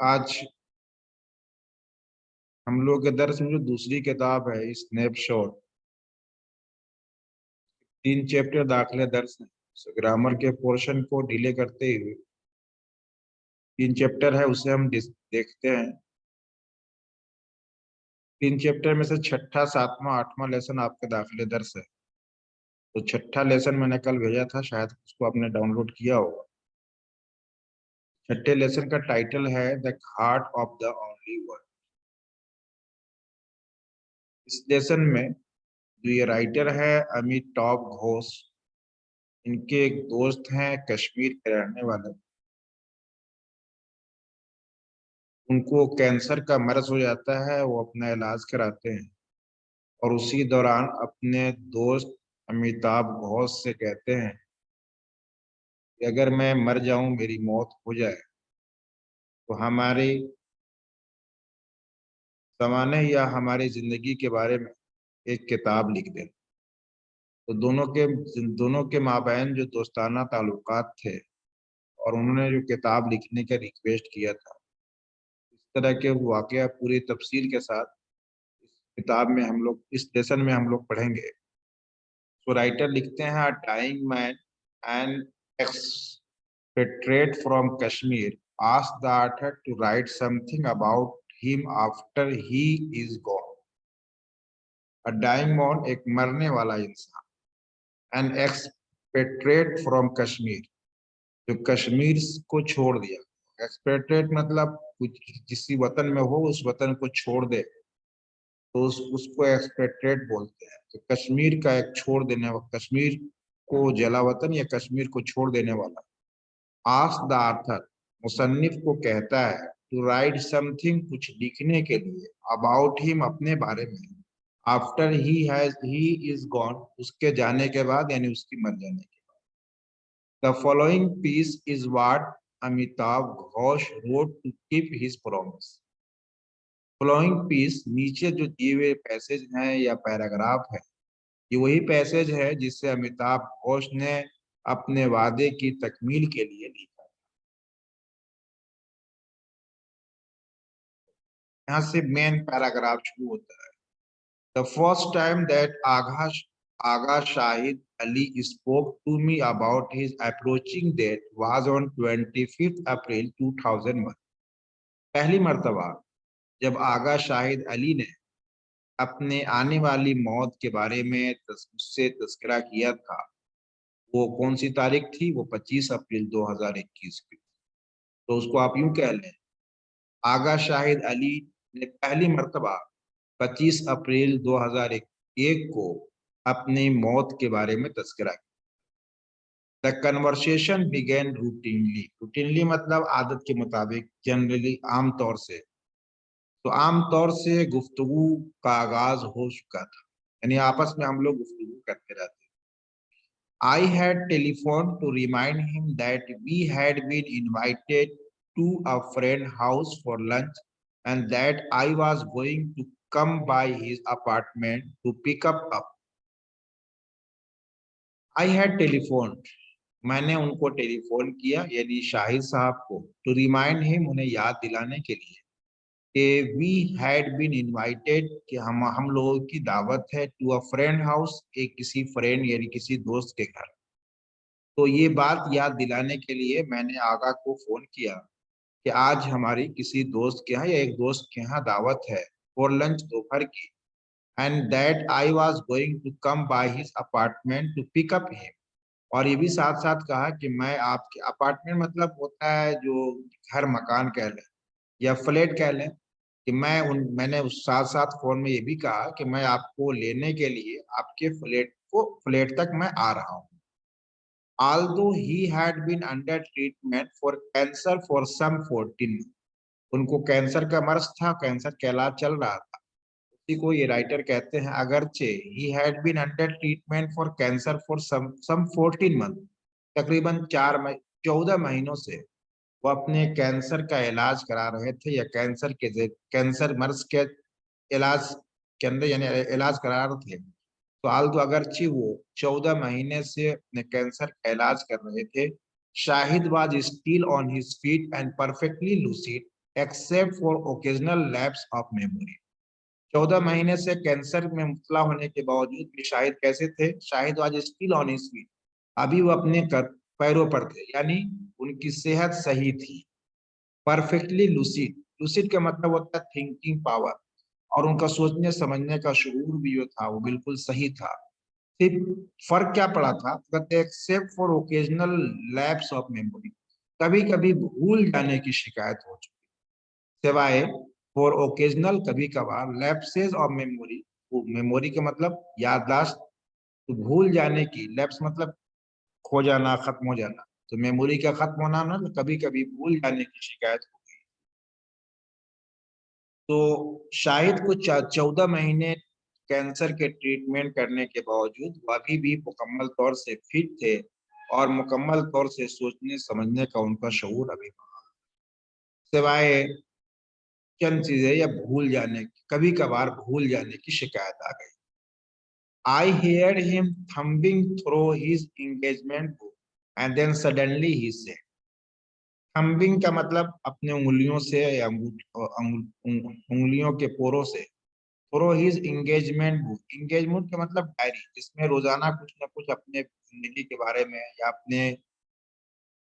आज हम लोग के दर्स में जो दूसरी किताब है स्नैपशॉट, 3 चैप्टर दाखिले दर्स हैं। ग्रामर के पोर्शन को डिले करते हुए 3 चैप्टर है उसे हम देखते हैं। 3 चैप्टर में से छठा, सातवां, आठवां लेसन आपके दाखिले दर्स है। तो छठा लेसन मैंने कल भेजा था, शायद उसको आपने डाउनलोड किया होगा। छठे लेसन का टाइटल है the heart of the only word. इस लेसन में जो ये राइटर है अमिताभ घोष, इनके एक दोस्त हैं कश्मीर के रहने वाले। उनको कैंसर का मर्ज हो जाता है, वो अपना इलाज कराते हैं और उसी दौरान अपने दोस्त अमिताभ घोष से कहते हैं कि अगर मैं मर जाऊं, मेरी मौत हो जाए, तो हमारी ज़माने या हमारी जिंदगी के बारे में एक किताब लिख दें। तो दोनों के माबैन जो दोस्ताना ताल्लुकात थे और उन्होंने जो किताब लिखने का रिक्वेस्ट किया था, इस तरह के वाकया पूरी तफसील के साथ इस किताब में हम लोग, इस लेसन में हम लोग पढ़ेंगे। तो राइटर लिखते हैं, a dying man and expatriate from Kashmir asked the author to write something about him after he is gone. A dying man, एक मरने वाला इंसान, an expatriate from Kashmir, जो कश्मीर को छोड़ दिया। एक्सपेट्रेट मतलब कुछ किसी वतन में हो, उस वतन को छोड़ दे, तो उसको एक्सपेट्रेट बोलते हैं। तो कश्मीर का एक छोड़ देने वाला, कश्मीर को जला वतन या कश्मीर को छोड़ देने वाला। आस्क द ऑथर, मुसन्निफ को कहता है, टू राइट समथिंग, कुछ लिखने के लिए, अबाउट हिम, अपने बारे में, आफ्टर ही इज गॉन, उसके जाने के बाद, यानी उसकी मर जाने के बाद। The following piece is what Amitav Ghosh wrote to keep his promise. Following piece, नीचे जो दिए हुए पैसेज हैं या पैराग्राफ है, ये वही पैसेज है जिससे अमिताभ घोष ने अपने वादे की तकमील के लिए लिखा। यहाँ से मेन पैराग्राफ शुरू होता है। The first time that Agha Shahid Ali spoke to me about his approaching death was on 25 April 2001। पहली मर्तबा जब आगा शाहिद अली ने अपने आने वाली मौत के बारे में मुझसे तस्करा किया था, वो कौन सी तारीख थी? वो 25 अप्रैल 2021 की। तो उसको आप यूं कह लें, आगा शाहिद अली ने पहली मर्तबा 25 अप्रैल 2001 को अपनी मौत के बारे में तस्करा किया। The conversation begin routinely, routinely मतलब आदत के मुताबिक, जनरली, आमतौर से। तो आमतौर से गुफ्तगू का आगाज हो चुका था, यानी आपस में हम लोग गुफ्तगू करते रहते। I had telephoned to remind him that we had been invited to a friend's house for lunch and that I was going to come by his apartment to pick up. I had telephoned, मैंने उनको telephone किया, यानी शाहिद साहब को, to remind him, उन्हें याद दिलाने के लिए, कि वी हैड बीन इनवाइटेड, कि हम लोगों की दावत है, टू अ फ्रेंड हाउस, एक किसी फ्रेंड यानी किसी दोस्त के घर। तो ये बात याद दिलाने के लिए मैंने आगा को फोन किया कि आज हमारी किसी दोस्त के यहाँ या एक दोस्त के यहाँ दावत है फॉर लंच, दोपहर की, and that I was going to come by his apartment to pick up him. और ये भी साथ साथ कहा कि मैं आपके अपार्टमेंट, मतलब होता है जो घर, मकान कह लें या फ्लैट कह लें, कि मैंने उस साथ साथ फोन में ये भी कहा कि मैं आपको लेने के लिए आपके फ्लैट तक मैं आ रहा हूँ। Although he had been under treatment for cancer for some 14 months, उनको कैंसर का मर्ज था, कैंसर का इलाज चल रहा था। उसी को ये राइटर कहते हैं, अगरचे he had been under treatment for cancer for some 14 months, तकरीबन 14 महीनों से वो अपने कैंसर का इलाज करा रहे थे, या कैंसर मर्ज के इलाज के अंदर, यानी इलाज करा रहे थे। तो आल्दो, अगरचे वो 14 महीने से अपने कैंसर का इलाज कर रहे थे, Shahid was still on his feet and perfectly lucid, except for occasional lapse of memory. 14 महीने से कैंसर में मुबतला होने के बावजूद भी शाहिद कैसे थे? Shahid was still on his feet, अभी वो अपने पैरों पर थे, यानी उनकी सेहत सही थी। परफेक्टली लूसिड, लूसिड का मतलब होता है थिंकिंग पावर, और उनका सोचने समझने का शऊर भी जो था वो बिल्कुल सही था। सिर्फ फर्क क्या पड़ा था, कहते except for occasional lapse of memory, कभी कभी भूल जाने की शिकायत हो चुकी, सिवाय फॉर ओकेजनल कभी कभार लैप्सेज ऑफ मेमोरी, मेमोरी के मतलब याददाश्त, तो भूल जाने की, लैप्स मतलब खो जाना, खत्म हो जाना, तो मेमोरी का खत्म होना ना, कभी कभी भूल जाने की शिकायत हो गई। तो शाहिद को 14 महीने कैंसर के ट्रीटमेंट करने के बावजूद वो अभी भी मुकम्मल तौर से फिट थे, और मुकम्मल तौर से सोचने समझने का उनका शऊर अभी, सिवाय चंद चीजें या भूल जाने की, कभी कभार भूल जाने की शिकायत आ गई। I heard him thumbing through his engagement book and then suddenly he said, थंबिंग का मतलब अपने उंगलियों से या उंगलियों के पोरों से, through his engagement book, engagement का मतलब डायरी, जिसमें रोजाना कुछ ना कुछ अपने जिंदगी के बारे में या अपने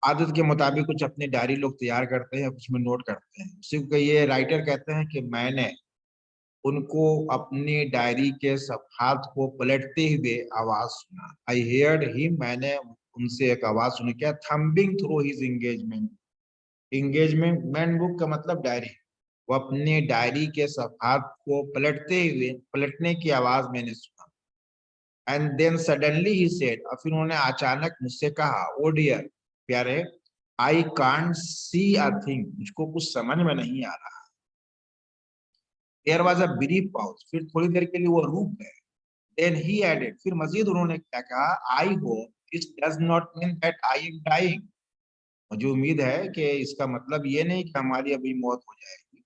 आदत के मुताबिक कुछ अपनी डायरी लोग तैयार करते हैं, कुछ में नोट करते हैं, उसी को ये राइटर कहते हैं कि मैंने उनको अपनी डायरी के सफ़ात को पलटते हुए आवाज सुना। आई हेयर्ड हिम, मैंने उनसे एक आवाज सुनी, क्या? Thumbing through his engagement, engagement book का मतलब डायरी, वो अपने डायरी के सफ़ात को पलटते हुए, पलटने की आवाज मैंने सुना। And then suddenly he said, और फिर उन्होंने अचानक मुझसे कहा, ओ डियर प्यारे, I can't see a thing, मुझको कुछ समझ में नहीं आ रहा। There was a brief pause, फिर थोड़ी देर के लिए वो रुक गए। देन ही एडेड, फिर मजीद उन्होंने क्या कहा, I hope this does not mean that I am dying, मुझे उम्मीद है कि इसका मतलब ये नहीं कि हमारी अभी मौत हो जाएगी।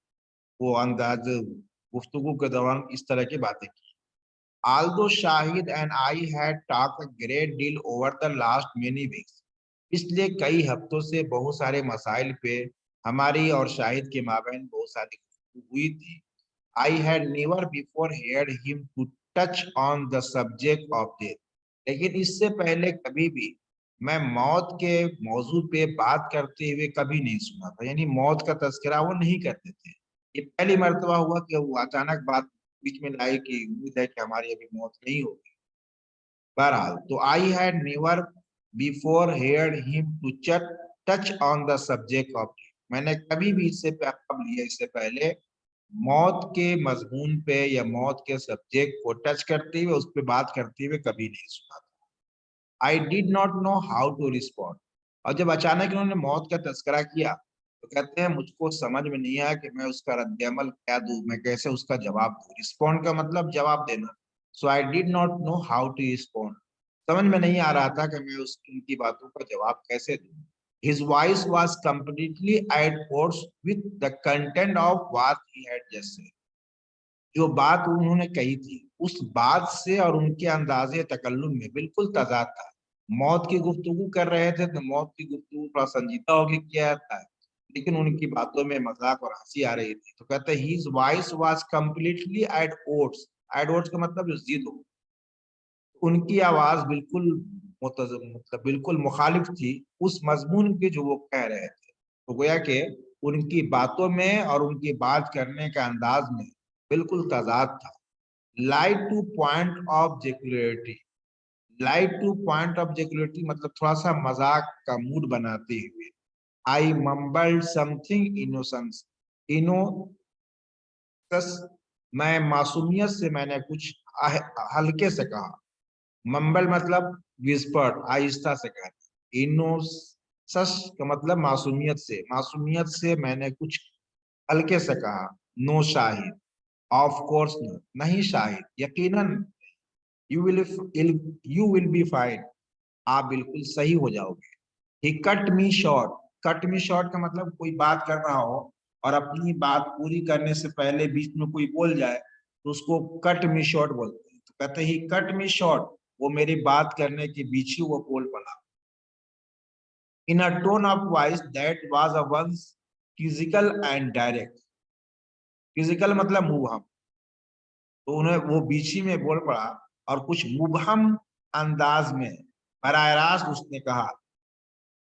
वो अंदाज गुफ्तगू के दौरान इस तरह की बातें की। Although Shahid and I had talked a great deal over the last many weeks, पिछले कई हफ्तों से बहुत सारे मसाइल पे हमारी और शाहिद के माबैन बहुत सारी गुफ्तगू हुई थी। I had never before heard him to touch on the subject of death, लेकिन इससे पहले कभी भी मैं मौत के मौजू पे बात करते हुए कभी नहीं सुना था, यानी मौत का तस्करा वो नहीं करते थे। ये पहली मर्तबा हुआ कि वो अचानक बात बीच में लाई कि उम्मीद है कि हमारी अभी मौत नहीं होगी। बहरहाल, तो I had never before heard him to touch on the subject of, मैंने कभी भी इससे पहले मौत के मजमून पे या मौत के सब्जेक्ट को टच करते हुए, उस पर बात करते हुए कभी नहीं सुना था। I did not know how to respond, और जब अचानक इन्होंने मौत का तस्करा किया तो कहते हैं मुझको समझ में नहीं आया कि मैं उसका रद्द-ए-अमल क्या दूं, मैं कैसे उसका जवाब दूं। रिस्पॉन्ड का मतलब जवाब देना। So I did not know how to respond, समझ में नहीं आ रहा था कि मैं उनकी बातों का जवाब कैसे दूं। His voice was completely at odds with the content of what he had just said. जो बात उन्होंने कही थी उस बात से और उनके अंदाजे तकल्लुम में बिल्कुल तजाद था। मौत की गुफ्तगू कर रहे थे तो मौत की गुफ्तगू थोड़ा संजीदा होकर किया जाता है, लेकिन उनकी बातों में मजाक और हंसी आ रही थी। तो कहते हैं his voice was completely at odds, at odds का मतलब जो जिद हो, उनकी आवाज बिल्कुल मतलब बिल्कुल मुखालिफ थी उस मजमून की जो वो कह रहे थे। तो गोया कि उनकी बातों में और उनकी बात करने का अंदाज में बिल्कुल तजाद था। Light to point of jocularity, light to point of jocularity मतलब थोड़ा सा मजाक का मूड बनाते हुए। I mumbled something innocence, innocuous, मैं मासूमियत से मैंने कुछ हल्के से कहा। मम्बल मतलब विस्पर्ड, आहिस्ता से कहना। इनोसस का मतलब मासूमियत से मैंने कुछ हल्के से कहा। No Shahid, of course no, नहीं शाहिद, यकीनन, यू विल बी फाइन, आप बिल्कुल सही हो जाओगे। ही कट मी शॉर्ट, कट मी शॉर्ट का मतलब कोई बात कर रहा हो और अपनी बात पूरी करने से पहले बीच में कोई बोल जाए तो उसको कट मी शॉर्ट बोलते हैं। तो कहते हैं ही कट मी शॉर्ट, वो मेरी बात करने के बीच ही वो बोल पड़ा। In a tone of voice that was a once physical and direct. Physical मतलब मुबहम, तो उन्हें वो बीच ही में बोल पड़ा और कुछ मुबहम अंदाज में बराह रास्त उसने कहा,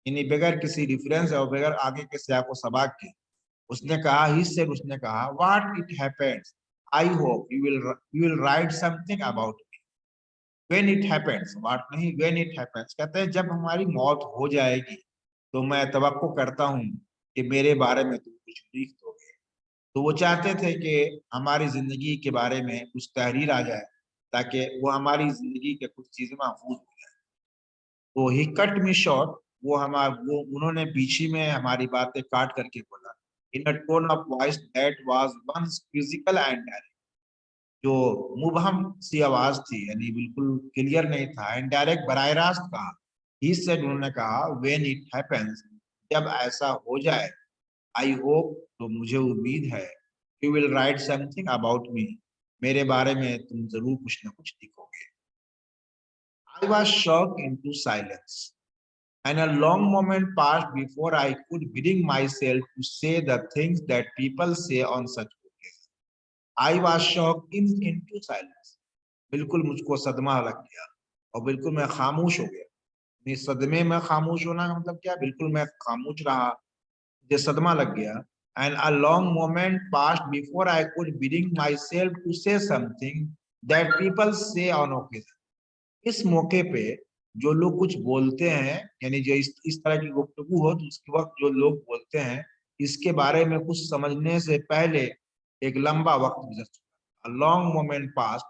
यानी बगैर किसी रिफरेंस और बगैर आगे के सियाको सबाक के उसने कहा, ही सेड, उसने कहा, what it happens I hope you will write something about me when it happens. What नहीं, व्हेन इट हैपेंस, कहते हैं जब हमारी मौत हो जाएगी तो मैं तवक्को करता हूँ कि मेरे बारे में तुम कुछ लिख दोगे। तो वो चाहते थे कि हमारी जिंदगी के बारे में कुछ तहरीर आ जाए ताकि वो हमारी जिंदगी के कुछ चीजें महफूज हो जाए। तो ही कट मी शॉर्ट, वो उन्होंने बीच में हमारी बातें काट करके बोला, in a tone of voice that was once physical and direct, जो मुबहम सी आवाज थी, यानी बिल्कुल क्लियर नहीं था, एंड डायरेक्ट बराह रास्त कहा। ही सेड, उन्होंने कहा, व्हेन इट हैपेंस, जब ऐसा हो जाए, आई होप, तो मुझे उम्मीद है, you will write something about me, मेरे बारे में तुम जरूर कुछ ना कुछ लिखोगे। I was shocked into silence and a long moment passed before I could bring myself to say the things that people say on such occasions. I was shocked into silence. बिल्कुल मुझको सदमा लग गया और बिल्कुल मैं खामोश हो गया। इस सदमे में खामोश होना का मतलब क्या, बिल्कुल मैं खामोश रहा, मुझे सदमा लग गया। And a long moment passed before I could bring myself to say something that people say on occasion. इस मौके पे जो लोग कुछ बोलते हैं, यानी जो इस तरह की गुफ्तगू हो तो उसके वक्त जो लोग बोलते हैं, इसके बारे में कुछ समझने से पहले एक लंबा वक्त गुजर चुका। लॉन्ग मोमेंट पास,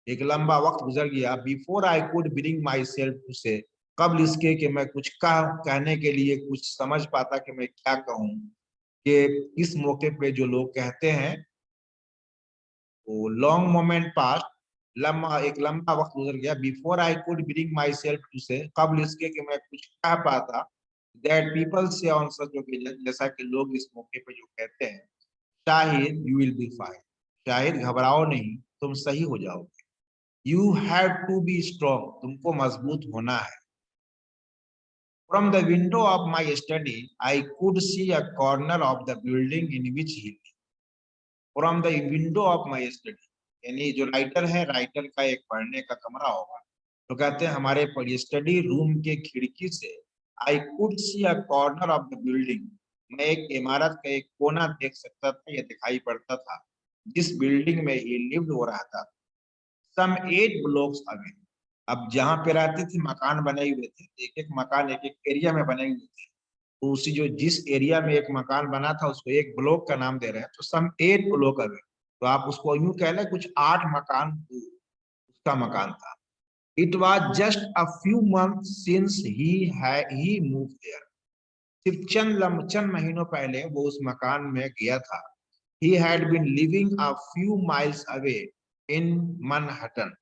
एक लंबा वक्त गुजर गया, before I could bring myself to say, कबल इसके कि मैं कुछ कहने के लिए कुछ समझ पाता कि मैं क्या कहूँ, कि इस मौके पे जो लोग कहते हैं, वो लॉन्ग मोमेंट पास, एक लंबा वक्त गुजर गया, before I could bring myself to say, कबल इसके कि मैं कुछ कह पाता, that people say on such occasion, जैसा कि लोग इस मौके पे जो कहते हैं, Shahid you will be fine, Shahid घबराओ नहीं, तुम सही हो जाओगे। You have to be strong, तुमको मजबूत होना है। From the window of my study I could see a corner of the building in which he, from the window of my study, यानी जो राइटर है, राइटर का एक पढ़ने का कमरा होगा, तो कहते हैं हमारे स्टडी रूम के खिड़की से आई could see a corner of the building, मैं एक इमारत का एक कोना देख सकता था या दिखाई पड़ता था, जिस बिल्डिंग में ही लिव्ड हो रहा था, सम 8 ब्लॉक्स अवे। अब जहाँ पे रहते थे मकान बने हुए थे, एक एक मकान एक एक एरिया में बने हुए थे, तो उसी जो जिस एरिया में एक मकान बना था उसको एक ब्लॉक का नाम दे रहे हैं, तो सम 8 ब्लॉक अवे, तो आप उसको यूं कह लें कुछ 8 मकान दूर उसका मकान था। It was just a few month since he move there, सिर्फ चंद महीनों पहले वो उस मकान में गया था। He had been living a few miles away in Manhattan,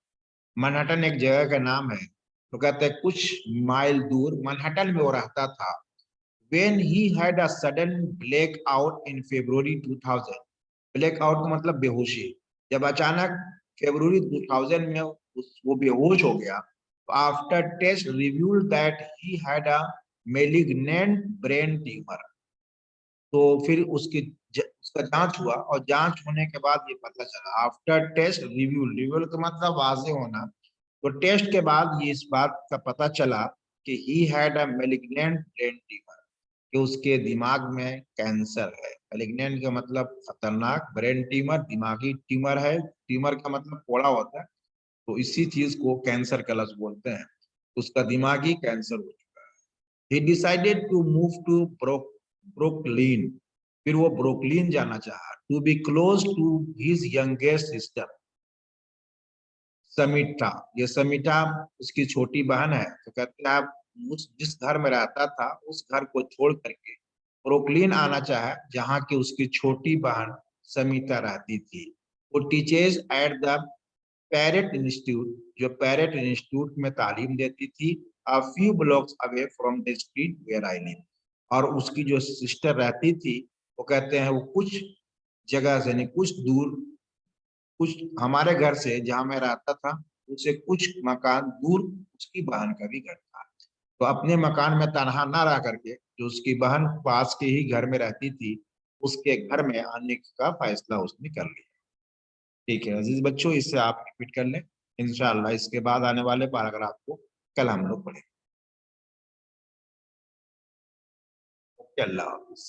Manhattan एक जगह का नाम है, तो कहते हैं कुछ माइल दूर मनहट्टन में वो रहता था। when he had a sudden blackout in February 2000, blackout का मतलब बेहोशी, जब अचानक फरवरी 2000 में वो बेहोश हो गया, after test revealed that he had a malignant brain tumor, तो फिर उसका जांच हुआ और जांच होने के बाद ये पता चला, आफ्टर टेस्ट रिव्यूल का मतलब वाजे होना, तो टेस्ट के बाद ये इस बात का पता चला कि he had a malignant brain tumour, कि उसके दिमाग में कैंसर है। मैलिग्नेंट का मतलब खतरनाक, ब्रेन ट्यूमर दिमागी ट्यूमर है, ट्यूमर का मतलब फोड़ा होता है, तो इसी चीज को कैंसर का लफ्ज बोलते हैं। उसका दिमागी कैंसर हो चुका है। He decided to move to Brooklyn, फिर वो ब्रुकलिन जाना चाहा, to be close to his youngest sister Samita, ये समीटा उसकी छोटी बहन है, तो कहते हैं आप उस जिस घर में रहता था उस घर को छोड़ करके ब्रुकलिन आना चाहा, जहाँ की उसकी छोटी बहन समीता रहती थी। वो teachers at the parrot institute, जो पैरेट इंस्टीट्यूट में तालीम देती थी, a few blocks away from the street where I live, और उसकी जो सिस्टर रहती थी, वो कहते हैं वो कुछ जगह से, नहीं कुछ दूर, कुछ हमारे घर से जहाँ मैं रहता था उससे कुछ मकान दूर उसकी बहन का भी घर था। तो अपने मकान में तनहा ना रह करके जो उसकी बहन पास के ही घर में रहती थी, उसके घर में आने का फैसला उसने कर लिया। ठीक है अजीज बच्चों, इससे आप रिपीट कर लें। इंशाल्लाह इसके बाद आने वाले पैराग्राफ को कल हम लोग पढ़ेंगे। अल्लाह हाफिज।